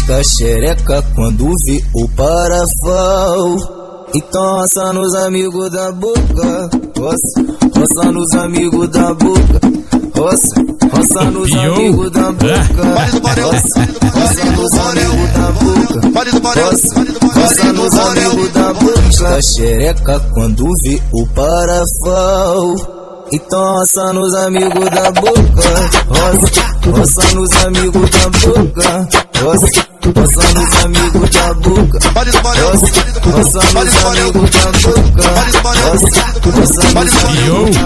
Pisca a xereca quando vi o parafal. Então roça nos amigos da boca, roça nos amigos da boca, roça nos amigos da boca, roça nos amigos da boca, roça nos amigos da boca. Pisca a xereca quando vi o parafal. Então roça nos amigos da boca, roça nos amigos da boca, roça nos amigos da boca, roça nos amigos da boca, roça nos amigos da boca, roça nos amigos da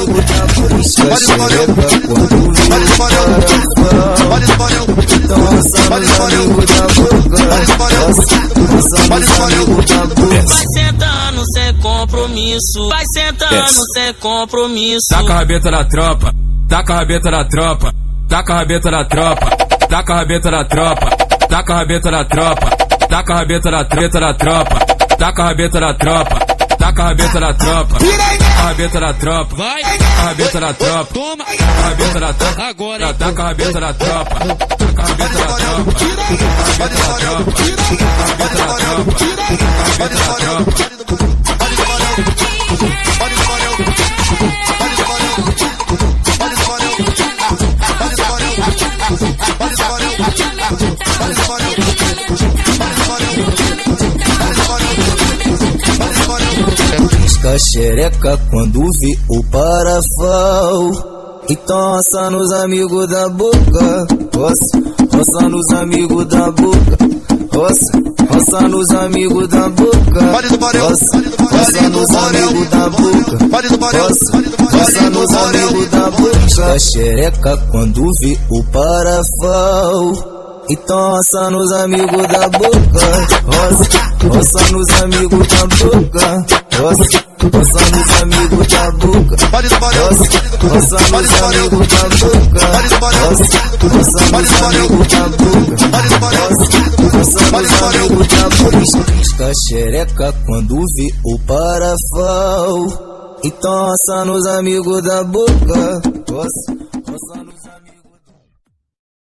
boca. Pisca a xereca quando vi o parafal. Então roça nos amigos da boca, roça nos amigos da boca. Vai sentando sem compromisso, vai sentando sem compromisso. Taca a rabeta da tropa, taca a rabeta da tropa, taca a rabeta da tropa, taca a rabeta da tropa, taca a rabeta da tropa, taca a rabeta da treta da tropa, taca a rabeta da tropa, taca a rabeta da tropa, a rabeta da tropa, vai, a rabeta da tropa, toma, a rabeta da tropa, agora, taca a rabeta da tropa, taca a rabeta da tropa, a rabeta da tropa, a rabeta da tropa, a rabeta da tropa. Pisca a xereca quando vi o parafal. Então roça nos amigos da boca, roça nos amigos da boca, roça nos amigos da boca, roça nos amigos da boca, roça nos amigos da boca. Pisca a xereca quando vi o parafal. Então roça nos amigos da boca, roça nos amigos da boca, roça nos amigos da boca, roça nos amigos da boca, roça nos amigos da boca, roça nos amigos da boca. Pisca a xereca quando vi o parafal. Então roça nos amigos da boca,